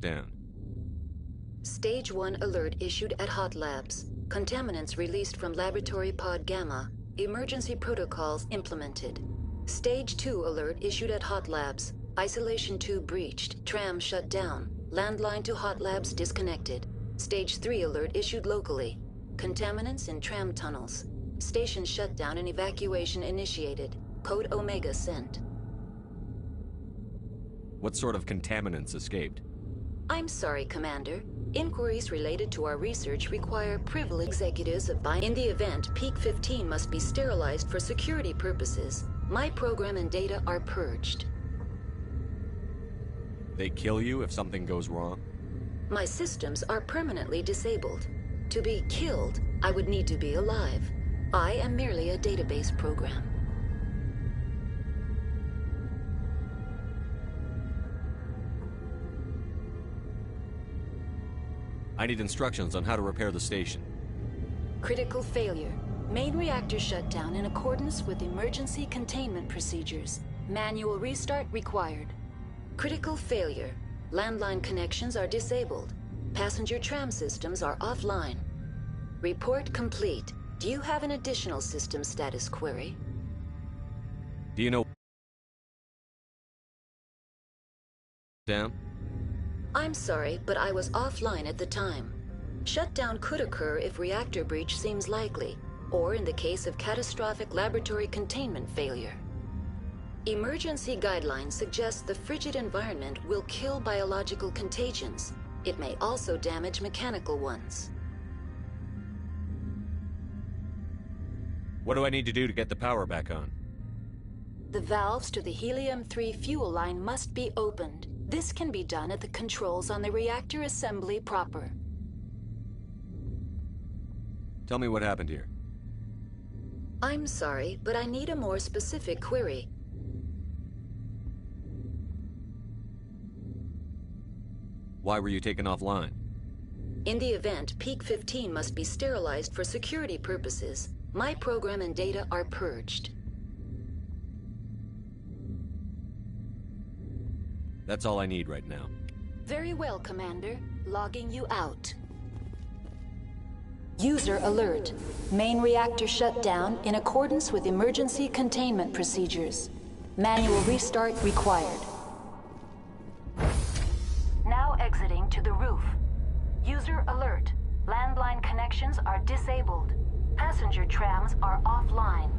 Down. Stage 1 alert issued at Hot Labs. Contaminants released from Laboratory Pod Gamma. Emergency protocols implemented. Stage 2 alert issued at Hot Labs. Isolation tube breached. Tram shut down. Landline to Hot Labs disconnected. Stage 3 alert issued locally. Contaminants in tram tunnels. Station shutdown and evacuation initiated. Code Omega sent. What sort of contaminants escaped? I'm sorry, Commander. Inquiries related to our research require privileged executives of In the event, Peak 15 must be sterilized for security purposes. My program and data are purged. They kill you if something goes wrong? My systems are permanently disabled. To be killed, I would need to be alive. I am merely a database program. I need instructions on how to repair the station. Critical failure. Main reactor shut down in accordance with emergency containment procedures. Manual restart required. Critical failure. Landline connections are disabled. Passenger tram systems are offline. Report complete. Do you have an additional system status query? Do you know... Down? I'm sorry, but I was offline at the time. Shutdown could occur if reactor breach seems likely, or in the case of catastrophic laboratory containment failure. Emergency guidelines suggest the frigid environment will kill biological contagions. It may also damage mechanical ones. What do I need to do to get the power back on? The valves to the helium-3 fuel line must be opened. This can be done at the controls on the reactor assembly proper. Tell me what happened here. I'm sorry, but I need a more specific query. Why were you taken offline? In the event, Peak 15 must be sterilized for security purposes. My program and data are purged. That's all I need right now. Very well, Commander. Logging you out. User alert. Main reactor shut down in accordance with emergency containment procedures. Manual restart required. Now exiting to the roof. User alert. Landline connections are disabled. Passenger trams are offline.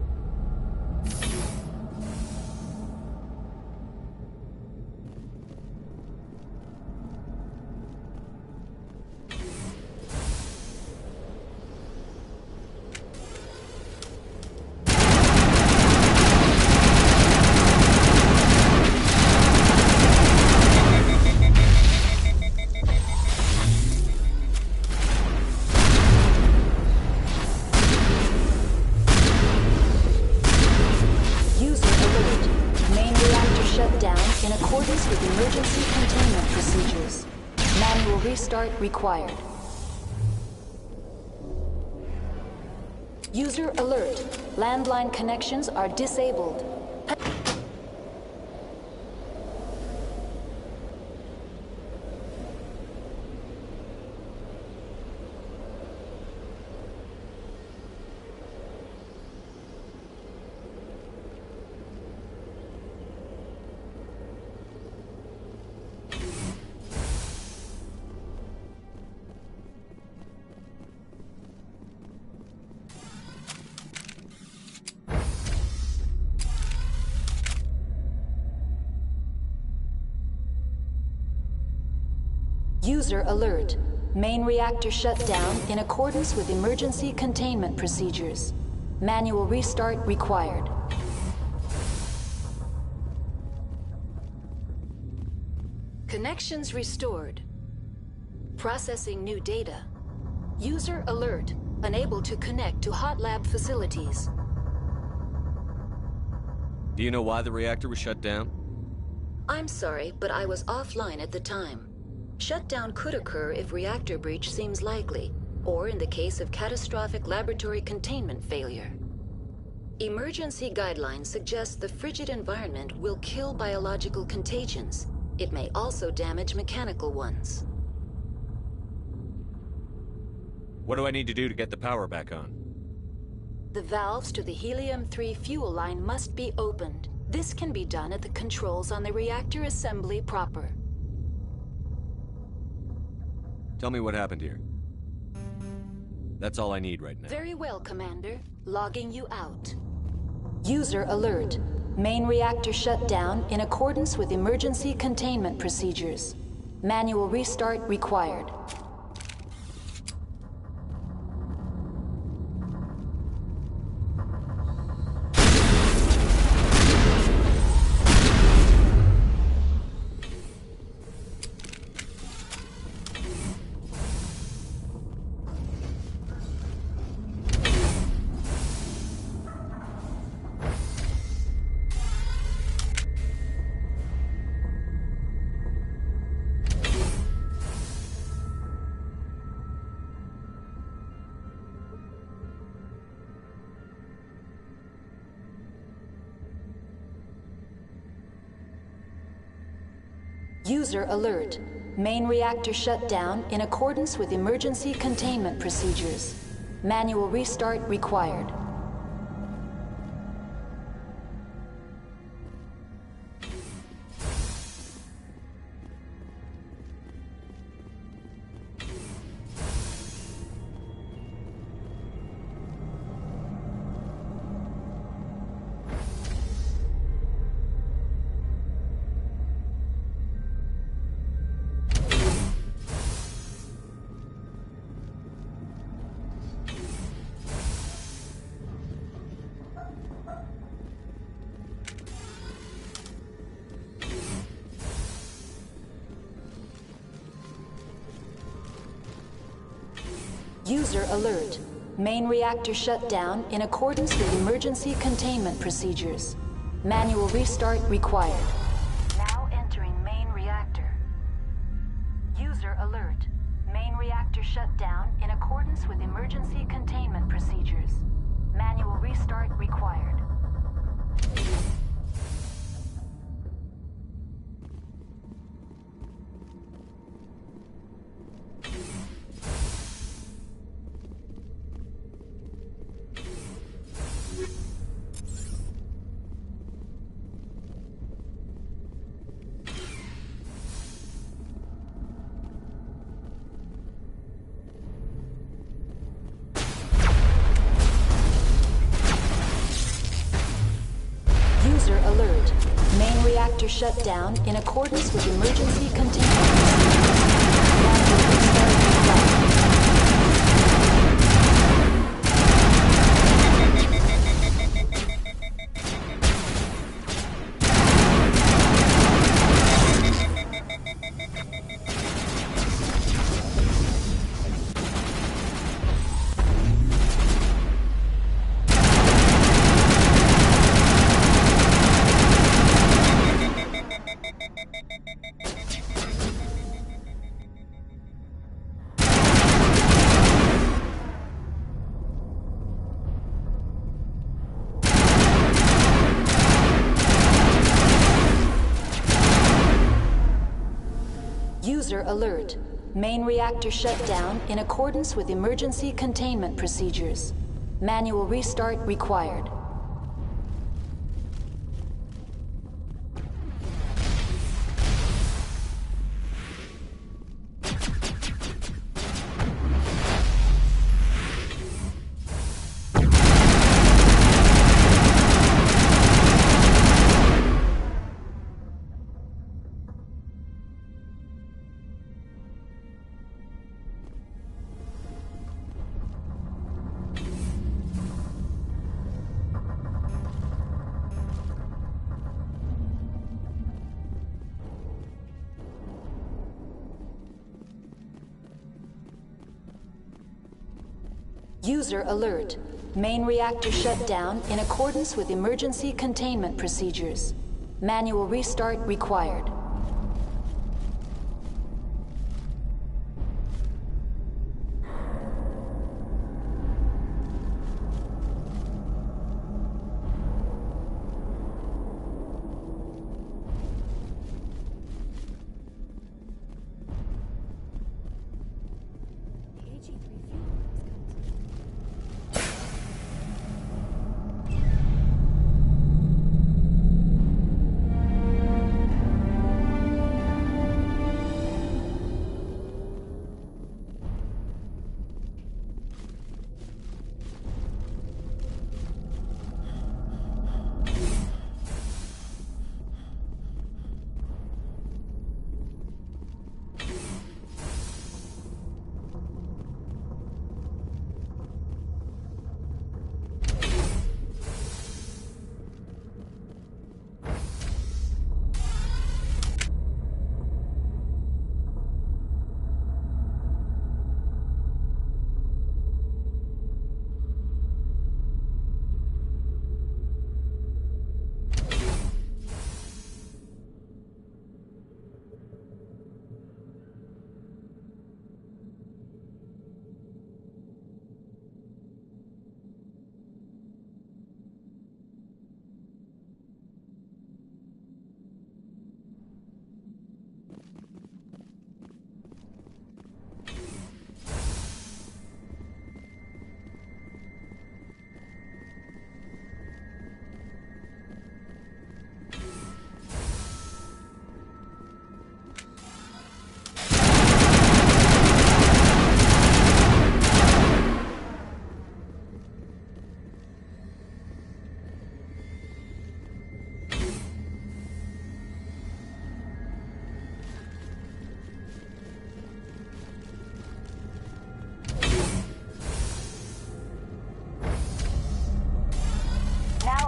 Restart required. User alert. Landline connections are disabled. User alert. Main reactor shut down in accordance with emergency containment procedures. Manual restart required. Connections restored. Processing new data. User alert. Unable to connect to Hot Lab facilities. Do you know why the reactor was shut down? I'm sorry, but I was offline at the time. Shutdown could occur if reactor breach seems likely, or in the case of catastrophic laboratory containment failure. Emergency guidelines suggest the frigid environment will kill biological contagions. It may also damage mechanical ones. What do I need to do to get the power back on? The valves to the helium-3 fuel line must be opened. This can be done at the controls on the reactor assembly proper. Tell me what happened here. That's all I need right now. Very well, Commander. Logging you out. User alert. Main reactor shut down in accordance with emergency containment procedures. Manual restart required. User alert. Main reactor shut down in accordance with emergency containment procedures. Manual restart required. User alert. Main reactor shut down in accordance with emergency containment procedures. Manual restart required. Now entering main reactor. User alert. Main reactor shut down in accordance with emergency containment procedures. Manual restart required. User alert. Main reactor shut down in accordance with emergency containment procedures. Manual restart required. User alert. Main reactor shut down in accordance with emergency containment procedures. Manual restart required. User alert. Main reactor shut down in accordance with emergency containment procedures. Manual restart required.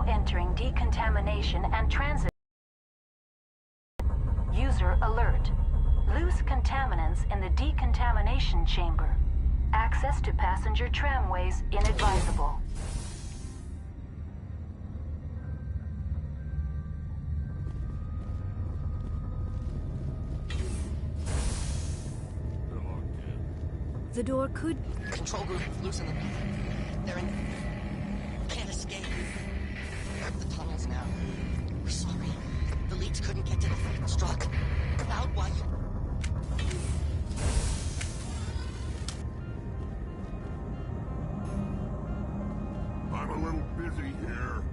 Entering decontamination and transit. User alert. Loose contaminants in the decontamination chamber. Access to passenger tramways inadvisable. The door could... Control group, loosen them. They're in... Can't escape. The tunnels now. We're sorry. The leads couldn't get to the struck. Come out while you... I'm a little busy here.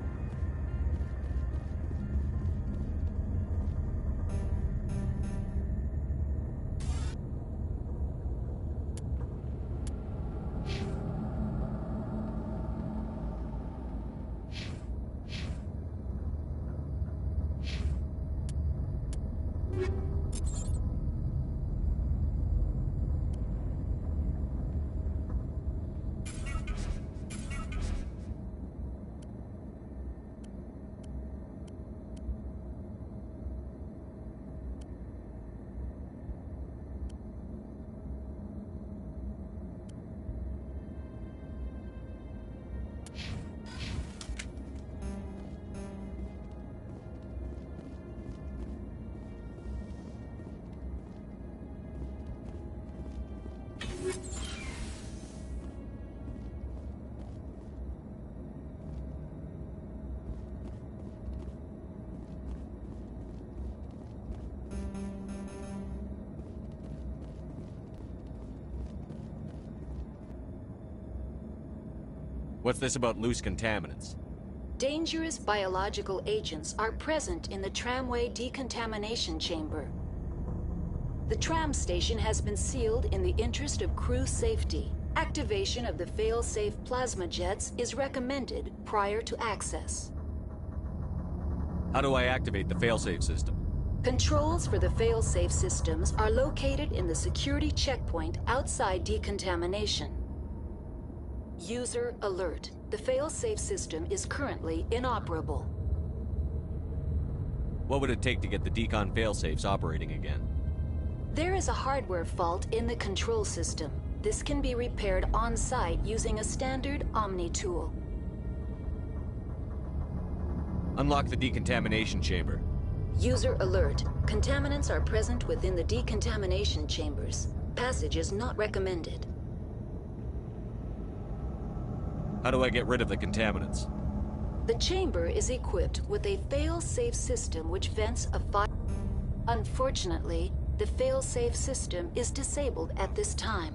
What's this about loose contaminants? Dangerous biological agents are present in the tramway decontamination chamber. The tram station has been sealed in the interest of crew safety. Activation of the fail-safe plasma jets is recommended prior to access. How do I activate the failsafe system? Controls for the fail-safe systems are located in the security checkpoint outside decontamination. User alert. The fail-safe system is currently inoperable. What would it take to get the decon failsafes operating again? There is a hardware fault in the control system. This can be repaired on-site using a standard Omni tool. Unlock the decontamination chamber. User alert. Contaminants are present within the decontamination chambers. Passage is not recommended. How do I get rid of the contaminants? The chamber is equipped with a fail-safe system which vents a fire. Unfortunately, the fail-safe system is disabled at this time.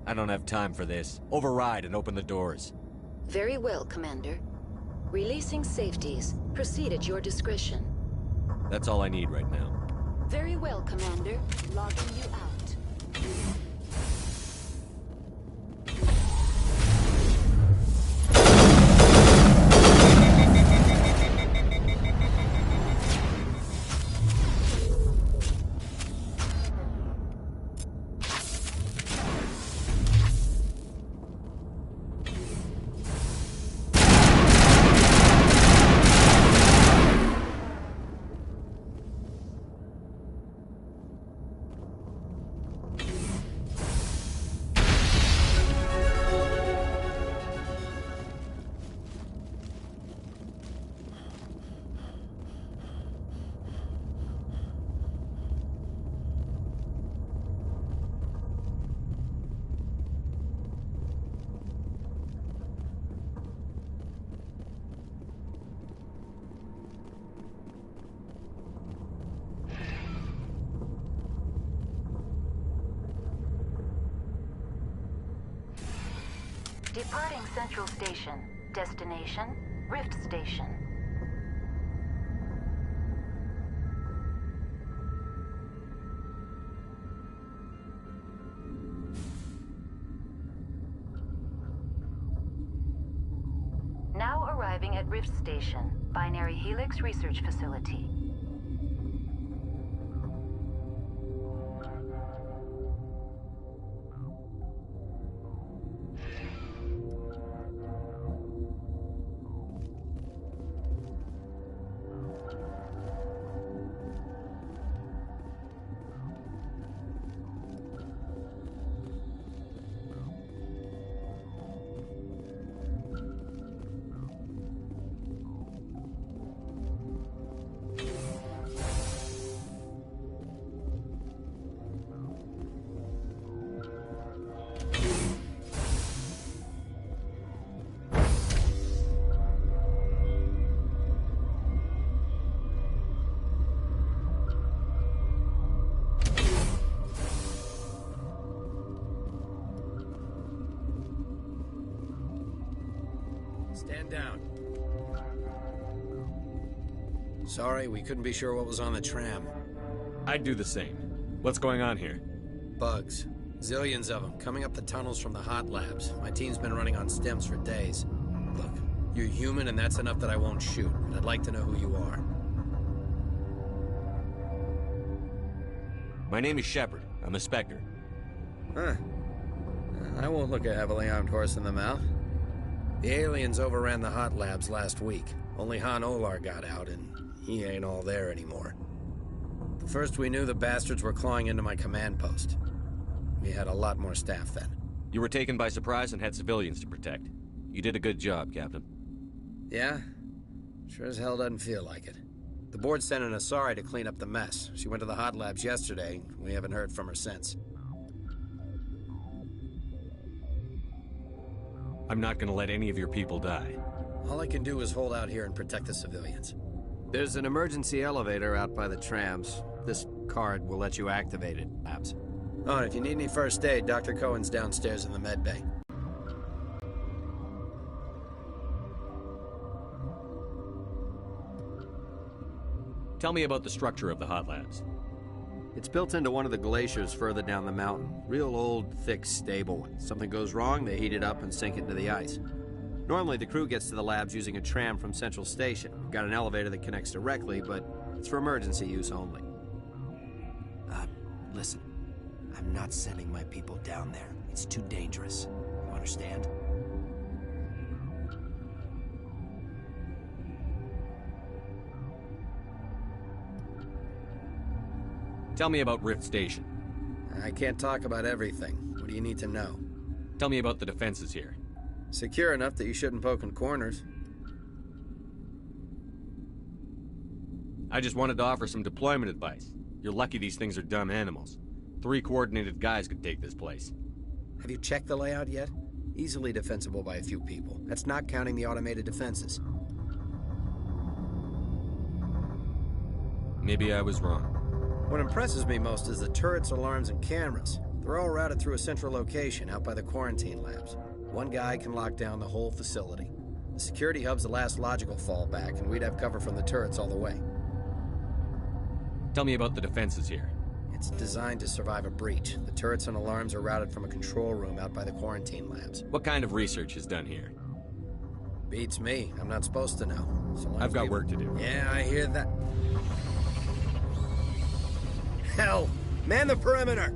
I don't have time for this. Override and open the doors. Very well, Commander. Releasing safeties. Proceed at your discretion. That's all I need right now. Very well, Commander. Logging you out. Departing Central Station. Destination, Rift Station. Now arriving at Rift Station, Binary Helix Research Facility. Stand down. Sorry, we couldn't be sure what was on the tram. I'd do the same. What's going on here? Bugs. Zillions of them, coming up the tunnels from the hot labs. My team's been running on stems for days. Look, you're human and that's enough that I won't shoot, but I'd like to know who you are. My name is Shepard. I'm a Spectre. Huh. I won't look a heavily armed horse in the mouth. The aliens overran the hot labs last week. Only Han Olar got out, and he ain't all there anymore. The first we knew, the bastards were clawing into my command post. We had a lot more staff then. You were taken by surprise and had civilians to protect. You did a good job, Captain. Yeah? Sure as hell doesn't feel like it. The board sent an Asari to clean up the mess. She went to the hot labs yesterday. We haven't heard from her since. I'm not gonna let any of your people die. All I can do is hold out here and protect the civilians. There's an emergency elevator out by the trams. This card will let you activate it, Labs. Oh, and if you need any first aid, Dr. Cohen's downstairs in the med bay. Tell me about the structure of the hot labs. It's built into one of the glaciers further down the mountain. Real old, thick, stable. Something goes wrong, they heat it up and sink it into the ice. Normally, the crew gets to the labs using a tram from Central Station. We've got an elevator that connects directly, but it's for emergency use only. Listen. I'm not sending my people down there. It's too dangerous. You understand? Tell me about Rift Station. I can't talk about everything. What do you need to know? Tell me about the defenses here. Secure enough that you shouldn't poke in corners. I just wanted to offer some deployment advice. You're lucky these things are dumb animals. 3 coordinated guys could take this place. Have you checked the layout yet? Easily defensible by a few people. That's not counting the automated defenses. Maybe I was wrong. What impresses me most is the turrets, alarms, and cameras. They're all routed through a central location out by the quarantine labs. One guy can lock down the whole facility. The security hub's the last logical fallback, and we'd have cover from the turrets all the way. Tell me about the defenses here. It's designed to survive a breach. The turrets and alarms are routed from a control room out by the quarantine labs. What kind of research is done here? Beats me. I'm not supposed to know. So long I've as got we- work to do. Yeah, I hear that. Hell! Man the perimeter!